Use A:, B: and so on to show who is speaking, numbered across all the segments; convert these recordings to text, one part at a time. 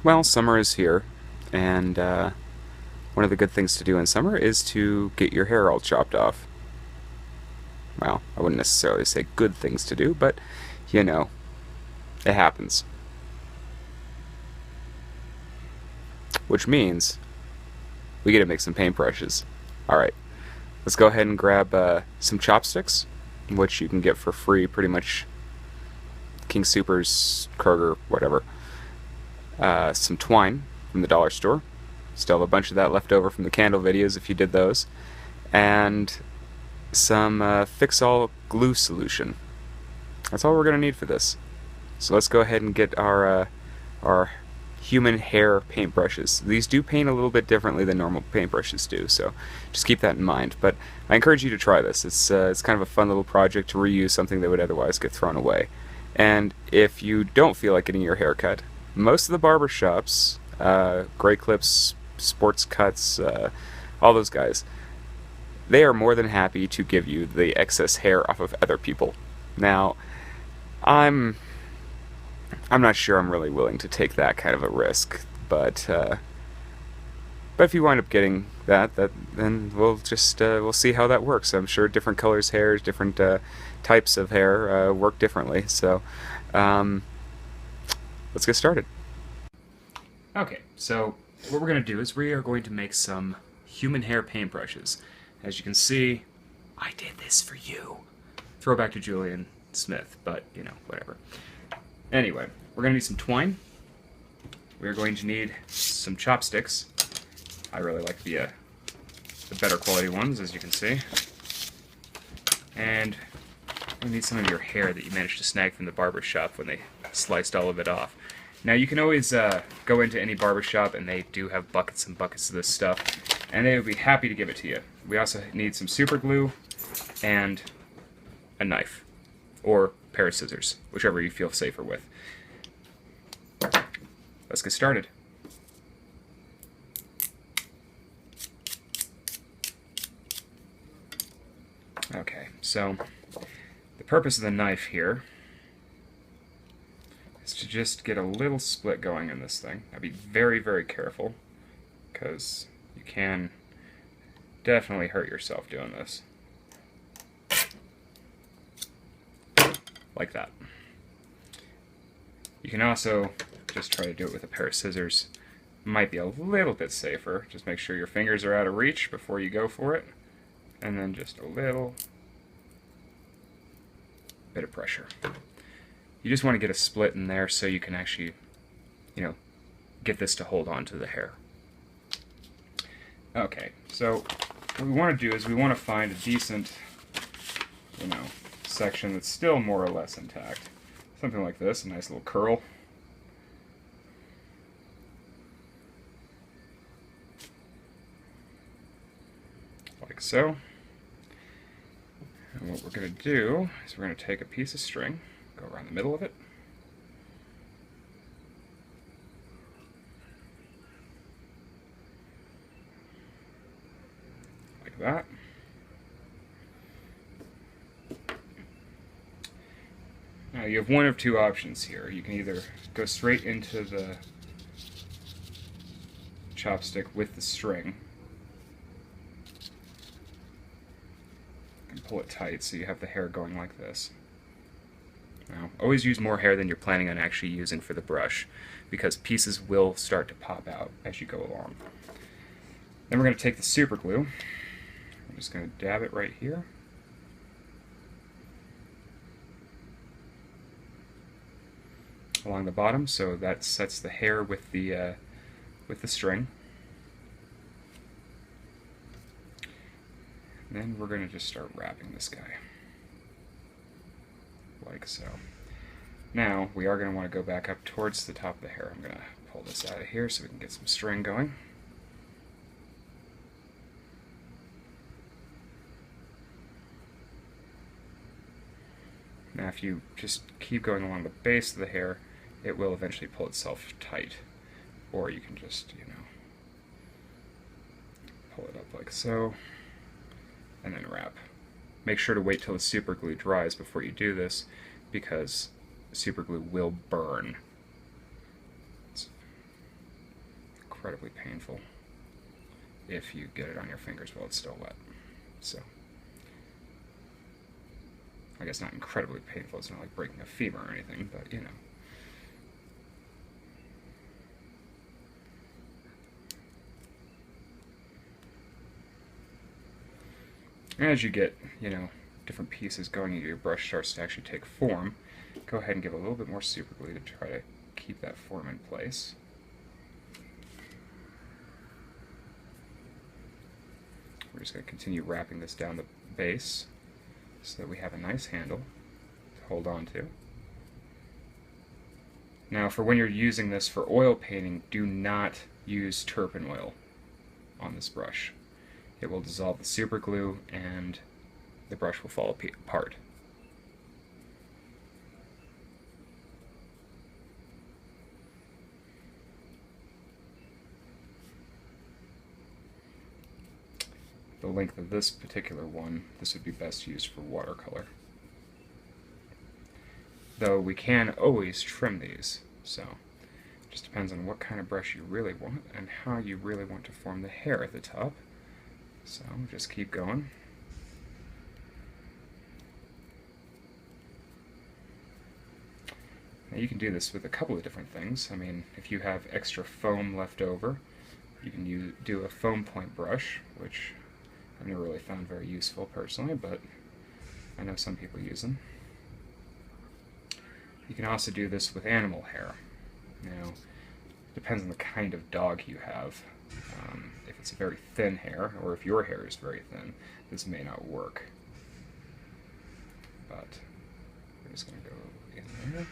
A: Well, summer is here, and one of the good things to do in summer is to get your hair all chopped off. Well, I wouldn't necessarily say good things to do, but you know, it happens. Which means we get to make some paintbrushes. Alright, let's go ahead and grab some chopsticks, which you can get for free pretty much King Supers, Kroger, whatever. Some twine from the dollar store. Still have a bunch of that left over from the candle videos if you did those. And some Fix-All glue solution. That's all we're going to need for this. So let's go ahead and get our human hair paintbrushes. These do paint a little bit differently than normal paintbrushes do, so just keep that in mind. But I encourage you to try this. It's kind of a fun little project to reuse something that would otherwise get thrown away. And if you don't feel like getting your hair cut, most of the barber shops, Gray Clips, Sports Cuts, all those guys, they are more than happy to give you the excess hair off of other people. Now, I'm I'm not sure I'm really willing to take that kind of a risk, but if you wind up getting that then we'll see how that works. I'm sure different colors hairs, different types of hair work differently. So um, let's get started. Okay, so what we're going to do is we are going to make some human hair paintbrushes. As you can see, I did this for you. Throwback to Julian Smith, but, you know, whatever. Anyway, we're going to need some twine. We're going to need some chopsticks. I really like the better quality ones, as you can see. And we need some of your hair that you managed to snag from the barber shop when they sliced all of it off. Now, you can always go into any barber shop, and they do have buckets and buckets of this stuff, and they would be happy to give it to you. We also need some super glue and a knife, or a pair of scissors, whichever you feel safer with. Let's get started. Okay, so the purpose of the knife here is to just get a little split going in this thing. Now be very, very careful, because you can definitely hurt yourself doing this. Like that. You can also just try to do it with a pair of scissors. Might be a little bit safer. Just make sure your fingers are out of reach before you go for it. And then just a little bit of pressure. You just want to get a split in there so you can actually, you know, get this to hold on to the hair. Okay, so what we want to do is we want to find a decent, you know, section that's still more or less intact. Something like this, a nice little curl. Like so. And what we're going to do is we're going to take a piece of string, go around the middle of it, like that. Now you have one of two options here. You can either go straight into the chopstick with the string and pull it tight so you have the hair going like this. Now, always use more hair than you're planning on actually using for the brush, because pieces will start to pop out as you go along. Then we're going to take the super glue. I'm just going to dab it right here. Along the bottom, so that sets the hair with the string. And then we're going to just start wrapping this guy, like so. Now, we are going to want to go back up towards the top of the hair. I'm going to pull this out of here so we can get some string going. Now, if you just keep going along the base of the hair, it will eventually pull itself tight. Or you can just, you know, pull it up like so, and then wrap. Make sure to wait till the super glue dries before you do this, because super glue will burn. incredibly painful if you get it on your fingers while it's still wet. So, I guess not incredibly painful, it's not like breaking a femur or anything, but you know. As you get, different pieces going, your brush starts to actually take form. Go ahead and give a little bit more super glue to try to keep that form in place. We're just going to continue wrapping this down the base so that we have a nice handle to hold on to. Now, for when you're using this for oil painting, do not use Turpin oil on this brush. It will dissolve the super glue and the brush will fall apart. The length of this particular one, this would be best used for watercolor. Though we can always trim these, so it just depends on what kind of brush you really want and how you really want to form the hair at the top. So just keep going. Now you can do this with a couple of different things. I mean, if you have extra foam left over, you can do a foam point brush, which I've never really found very useful personally, but I know some people use them. You can also do this with animal hair. Now, it depends on the kind of dog you have. If it's a very thin hair, or if your hair is very thin, this may not work. But we're just going to go in there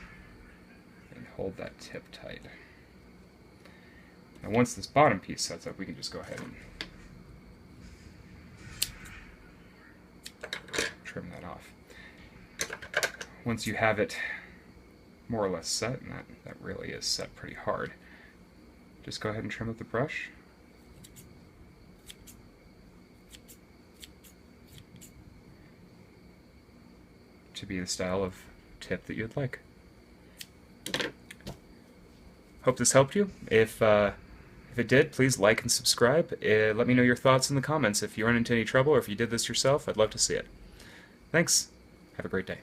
A: and hold that tip tight. Now once this bottom piece sets up, we can just go ahead and trim that off. Once you have it more or less set, and that really is set pretty hard, just go ahead and trim with the brush. To be the style of tip that you'd like. Hope this helped you. If it did, please like and subscribe. Let me know your thoughts in the comments. If you run into any trouble or if you did this yourself, I'd love to see it. Thanks. Have a great day.